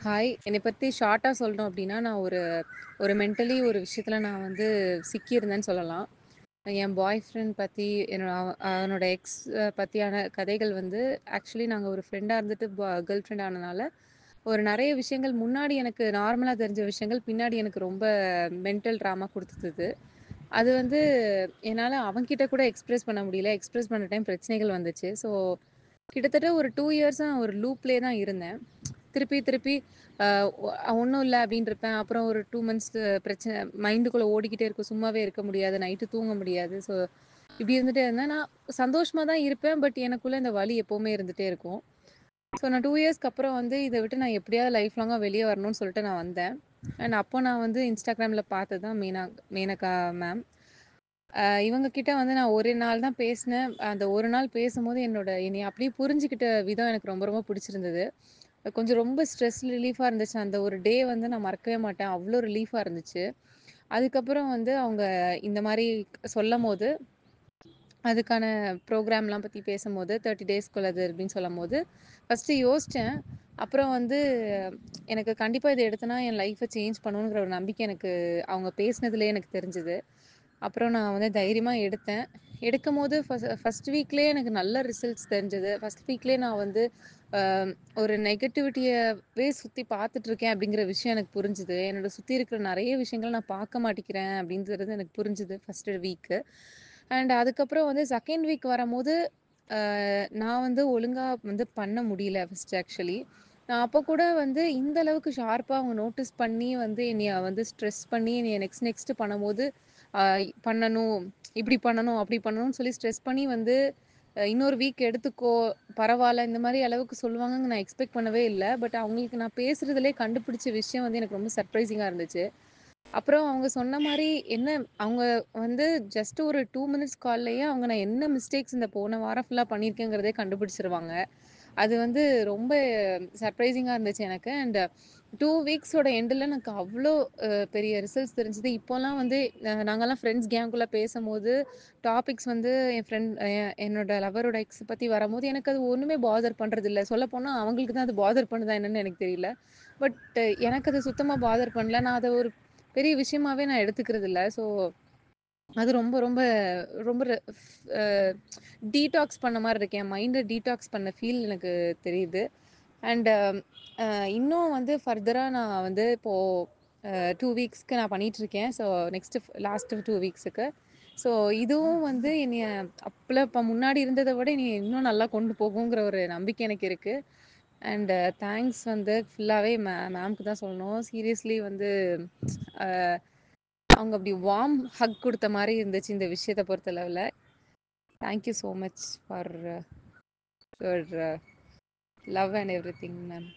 Hi. என்னை பத்தி ஷார்ட்டா சொல்லணும் அப்டின்னா, நான் ஒரு ஒரு மென்டலி ஒரு விஷயத்துல நான் வந்து சிக்கியிருந்தேன்னு சொல்லலாம். என் பாய் ஃப்ரெண்ட் பத்தி, அவனோட எக்ஸ் பத்தியான கதைகள் வந்து ஆக்சுவலி நாங்க ஒரு ஃப்ரெண்டா இருந்துட்டு கேர்ள் ஃப்ரெண்ட் ஆனனால, ஒரு நெறைய விஷயங்கள் முன்னாடி எனக்கு நார்மலா தெரிஞ்ச விஷயங்கள், பின்னாடி எனக்கு ரொம்ப மென்டல் ட்ராமா குடுத்தது. அது வந்து என்னால அவன்கிட்ட கூட எக்ஸ்பிரஸ் பண்ண முடியல. எக்ஸ்பிரஸ் பண்ண டைம் பிரச்சனைகள் வந்துச்சு. ஸோ கிட்டத்தட்ட ஒரு 2 இயர்ஸா நான் ஒரு லூப்லயே தான் இருந்தேன். திருப்பி திருப்பி அ ஒ ஒண்ணும் இல்ல அப்டின்னு இருப்பேன். அப்புறம் ஒரு 2 மந்த்ஸ் பிரச்சனை மைண்டுக்குள்ள ஓடிக்கிட்டே இருக்கும். சும்மாவே இருக்க முடியாது. நைட்டு தூங்க முடியாது. ஸோ இப்டி இருந்துட்டே இருந்தேன். நான் சந்தோஷமா தான் இருப்பேன். பட் எனக்குள்ள இந்த வலி எப்பவுமே இருந்துட்டே இருக்கும். ஸோ நான் 2 இயர்ஸ்க்கு அப்புறம் வந்து இத விட்டு நான் எப்டியாவது லைஃப் லாங்கா வெளிய வரணும்னு சொல்லிட்டு நான் வந்தேன். அண்ட் அப்போ நான் வந்து Instagramல பார்த்தது தான் மேனகா மேம். இவங்க கிட்ட வந்து நான் ஒரு நாள் தான் பேசினேன். அந்த ஒரு நாள் பேசும்போது என்னைய அப்படியே புரிஞ்சுக்கிட்ட விதம் எனக்கு ரொம்ப ரொம்ப பிடிச்சிருந்தது. கொஞ்சம் ரொம்ப ஸ்ட்ரெஸ் ரிலீஃபா இருந்துச்சு. அந்த ஒரு டே வந்து நான் மறக்கவே மாட்டேன். அவ்ளோ ரிலீஃபா இருந்துச்சு. அதுக்கப்புறம் வந்து அவங்க இந்த மாரி சொல்லம்போது, அதுக்கான ப்ரோகிராம்லாம் பத்தி பேசும்போது 30 டேஸ்க்குள்ளது அப்படின்னு சொல்லும்போது, ஃபர்ஸ்ட்டு யோசிச்சேன். அப்புறம் வந்து எனக்கு கண்டிப்பா இத எடுத்தேன்னா என் லைஃப்ப சேஞ்ச் பண்ணுங்கிற ஒரு நம்பிக்கை எனக்கு அவங்க பேசினதிலயே எனக்கு தெரிஞ்சது. அப்புறம் நான் வந்து தைரியமா எடுத்தேன். எடுக்கும்போது ஃபர்ஸ்ட் வீக்லயே எனக்கு நல்ல ரிசல்ட்ஸ் தெரிஞ்சது. ஃபர்ஸ்ட் வீக்லயே நான் வந்து அ ஒரு நெகட்டிவிட்டியவே சுத்தி பார்த்துட்டுருக்கேன் அப்படிங்கிற விஷயம் எனக்கு புரிஞ்சுது. என்னோட சுத்தி இருக்கிற நெறைய விஷயங்கள நான் பார்க்க மாட்டேங்கிறேன் அப்படின்றது எனக்கு புரிஞ்சுது ஃபர்ஸ்ட் வீக்கு. அண்ட் அதுக்கப்புறம் வந்து செகண்ட் வீக் வரம்போது, நான் வந்து ஒழுங்கா வந்து பண்ண முடியல ஃபர்ஸ்ட் ஆக்சுவலி. நான் அப்ப கூட வந்து இந்த அளவுக்கு ஷார்ப்பா அவங்க நோட்டீஸ் பண்ணி வந்து என்னைய வந்து ஸ்ட்ரெஸ் பண்ணி என்னைய நெக்ஸ்ட் நெக்ஸ்ட் பண்ணும்போது, அ பண்ணணும், இப்படி பண்ணணும், அப்படி பண்ணணும்னு சொல்லி ஸ்ட்ரெஸ் பண்ணி வந்து இன்னொரு வீக் எடுத்துக்கோ, பரவால்ல இந்த மாரி அளவுக்கு சொல்லுவாங்கன்னு நான் எக்ஸ்பெக்ட் பண்ணவே இல்ல. பட் அவங்களுக்கு நான் பேசுறதிலயே கண்டுபிடிச்ச விஷயம் வந்து எனக்கு ரொம்ப சர்ப்ரைசிங்கா இருந்துச்சு. அப்புறம் அவங்க சொன்ன மாரி என்ன அவங்க வந்து ஜஸ்ட் ஒரு 2 மினிட்ஸ் கால்லயே அவங்க நான் என்ன மிஸ்டேக்ஸ் இந்த போன வாரம் ஃபுல்லா பண்ணியிருக்கேங்கிறதே கண்டுபிடிச்சுருவாங்க. அது வந்து ரொம்ப சர்ப்ரைசிங்கா இருந்துச்சு எனக்கு. அண்ட் 2 வீக்ஸோட எண்டுல எனக்கு அவ்ளோ பெரிய ரிசல்ட்ஸ் தெரிஞ்சது. இப்போலாம் வந்து நாங்கலாம் ஃப்ரெண்ட்ஸ் கேங்குள்ள பேசம்போது, டாபிக்ஸ் வந்து என் ஃப்ரெண்ட் என்னோட லவரோட எக்ஸ் பத்தி வரம்போது, எனக்கு அது ஒண்ணுமே பாதர் பண்றதில்ல. சொல்லப்போனா அவங்களுக்கு தான் அது பாதர் பண்ணுதா என்னன்னு எனக்கு தெரியல. பட் எனக்கு அது சுத்தமா பாதர் பண்ணல. நான் அத ஒரு பெரிய விஷயமாவே நான் எடுத்துக்கிறதில்ல. ஸோ அது ரொம்ப ரொம்ப ரொம்ப ர ஃப் அ டீடாக்ஸ் பண்ண மாரி இருக்கு. என் மைண்ட டீடாக்ஸ் பண்ண ஃபீல் எனக்கு தெரியுது. அண்ட் இன்னும் வந்து ஃபர்தரா நான் வந்து இப்போ 2 வீக்ஸ்க்கு நான் பண்ணிட்டுருக்கேன். So next last 2 வீக்ஸுக்கு. ஸோ இதுவும் வந்து என்னைய இப்ப முன்னாடி இருந்தத விட என்னைய இன்னும் நல்லா கொண்டு போகுங்கிற ஒரு நம்பிக்கை எனக்கு இருக்கு. அண்ட் தேங்க்ஸ் வந்து ஃபுல்லாவே மேம்க்கு தான் சொல்லணும். சீரியஸ்லி வந்து அ அவங்க அப்படி வார்ம் ஹக் குடுத்த மாரி இருந்துச்சு இந்த விஷயத்த பொறுத்தளவுல. Thank you so much for your love and everything ma'am.